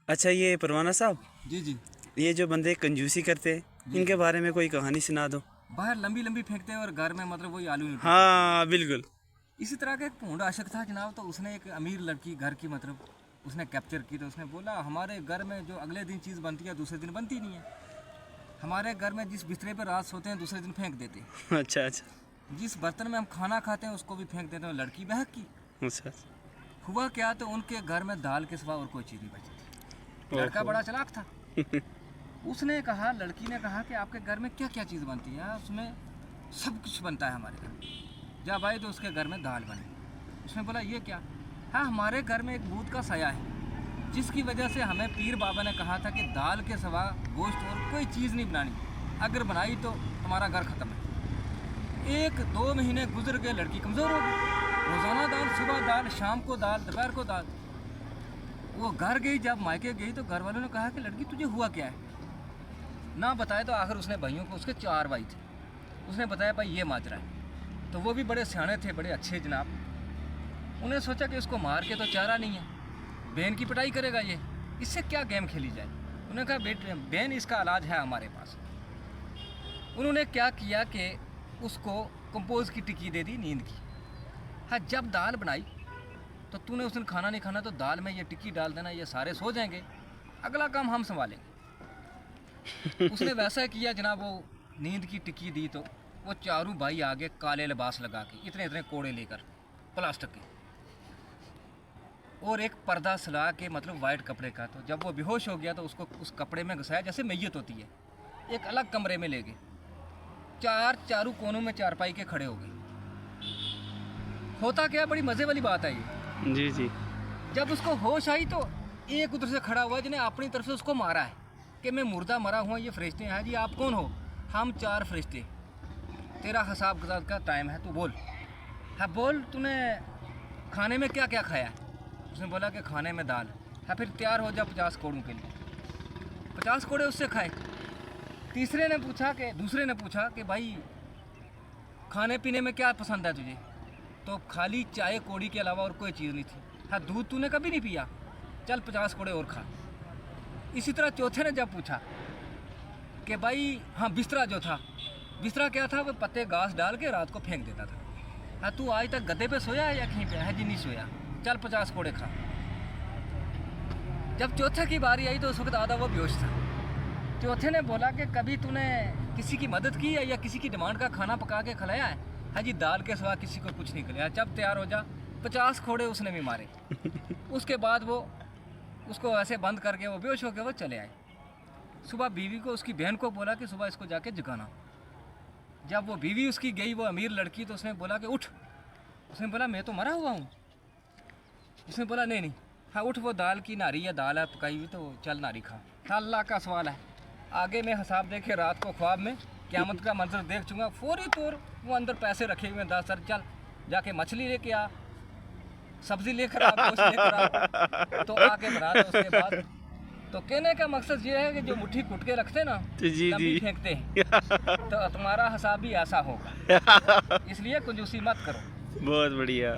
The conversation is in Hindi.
अच्छा ये परवाना साहब, जी जी। ये जो बंदे कंजूसी करते हैं इनके बारे में कोई कहानी सुना दो। बाहर लंबी लंबी फेंकते हैं और घर में मतलब वही आलू नहीं। हाँ बिल्कुल। इसी तरह का एक भोंड आशिक था जनाब, तो उसने एक अमीर लड़की घर की मतलब उसने कैप्चर की। तो उसने बोला हमारे घर में जो अगले दिन चीज़ बनती है दूसरे दिन बनती नहीं है। हमारे घर में जिस बिस्तरे पर रात सोते हैं दूसरे दिन फेंक देते हैं। अच्छा अच्छा। जिस बर्तन में हम खाना खाते हैं उसको भी फेंक देते हैं। लड़की बहक की। अच्छा हुआ क्या, तो उनके घर में दाल के सिवा और कोई चीज़ नहीं बची थी। लड़का बड़ा चालाक था। उसने कहा, लड़की ने कहा कि आपके घर में क्या क्या चीज़ बनती है? उसमें सब कुछ बनता है हमारे घर। जब आए तो उसके घर में दाल बनी। उसने बोला ये क्या? हाँ, हमारे घर में एक भूत का साया है जिसकी वजह से हमें पीर बाबा ने कहा था कि दाल के सिवा गोश्त और कोई चीज़ नहीं बनानी, अगर बनाई तो तुम्हारा घर ख़त्म है। 1-2 महीने गुजर गए, लड़की कमज़ोर हो गई। रोज़ाना दाल, सुबह दाल, शाम को दाल, दोपहर को दाल। वो घर गई, जब मायके गई तो घर वालों ने कहा कि लड़की तुझे हुआ क्या है? ना बताए तो आखिर उसने भाइयों को, उसके 4 भाई थे, उसने बताया भाई ये माजरा है। तो वो भी बड़े सियाने थे, बड़े अच्छे जनाब। उन्हें सोचा कि उसको मार के तो चारा नहीं है, बहन की पिटाई करेगा ये, इससे क्या गेम खेली जाए। उन्होंने कहा बेटे बहन इसका इलाज है हमारे पास। उन्होंने क्या किया कि उसको कंपोज की टिक्की दे दी नींद की। हाँ, जब दाल बनाई तो तूने उस दिन खाना नहीं खाना, तो दाल में ये टिक्की डाल देना, ये सारे सो जाएंगे, अगला काम हम संभालेंगे। उसने वैसा किया जनाब। वो नींद की टिक्की दी तो वो चारों भाई आगे काले लिबास लगा के, इतने इतने कोड़े लेकर प्लास्टिक के, और एक पर्दा सला के मतलब वाइट कपड़े का। तो जब वो बेहोश हो गया तो उसको उस कपड़े में घुसाया जैसे मैयत होती है, एक अलग कमरे में ले गए। चारों कोनों में चारपाई के खड़े हो गए। होता क्या, बड़ी मज़े वाली बात है ये। जी जी। जब उसको होश आई तो एक उधर से खड़ा हुआ जिन्हें अपनी तरफ से उसको मारा है कि मैं मुर्दा मरा हुआ, ये फरिश्ते हैं जी, आप कौन हो? हम 4 फरिश्ते, तेरा हिसाब किताब का टाइम है, तू बोल। हाँ बोल, तूने खाने में क्या क्या खाया? उसने बोला कि खाने में दाल है। फिर तैयार हो जा 50 कोड़ों के लिए। 50 कोड़े उससे खाए। दूसरे ने पूछा कि भाई खाने पीने में क्या पसंद है तुझे? तो खाली चाय कोड़ी के अलावा और कोई चीज़ नहीं थी। हाँ, दूध तूने कभी नहीं पिया? चल 50 कोड़े और खा। इसी तरह चौथे ने जब पूछा कि भाई हाँ बिस्तरा जो था, बिस्तरा क्या था? वो पत्ते घास डाल के रात को फेंक देता था। हाँ, तू आज तक गद्दे पे सोया है या कहीं पे है? जी नहीं सोया, चल 50 कोड़े खा। जब चौथे की बारी आई तो उस वक्त आधा वो बेहोश था। चौथे ने बोला कि कभी तूने किसी की मदद की है या किसी की डिमांड का खाना पका के खिलाया है? हाँ जी, दाल के सिवा किसी को कुछ नहीं खिलाया। जब तैयार हो जा, 50 कोड़े उसने भी मारे। उसके बाद वो उसको ऐसे बंद करके वो बेहोश होकर वो चले आए। सुबह बीवी को, उसकी बहन को बोला कि सुबह इसको जाके जगाना। जब वो बीवी उसकी गई, वो अमीर लड़की, तो उसने बोला कि उठ। उसने बोला मैं तो मरा हुआ हूँ। उसने बोला नहीं नहीं, हाँ उठ, वो दाल की नारी है, दाल है पकाई हुई, तो चल नारी खा। अल्लाह का सवाल है, आगे मैं हिसाब देखे रात को ख्वाब में क़यामत का मंजर देख चुका। फौरी तौर वो अंदर पैसे रखे हुए 10 सर, चल जाके मछली लेके आ, सब्ज़ी लेकर आ, गोश्त लेकर आ, तो आके बना दो। उसके बाद तो कहने का मकसद ये है कि जो मुट्ठी कुट के रखते ना, जी तभी फेंकते हैं। तो तुम्हारा हिसाब भी ऐसा होगा, इसलिए कंजूसी मत करो। बहुत बढ़िया।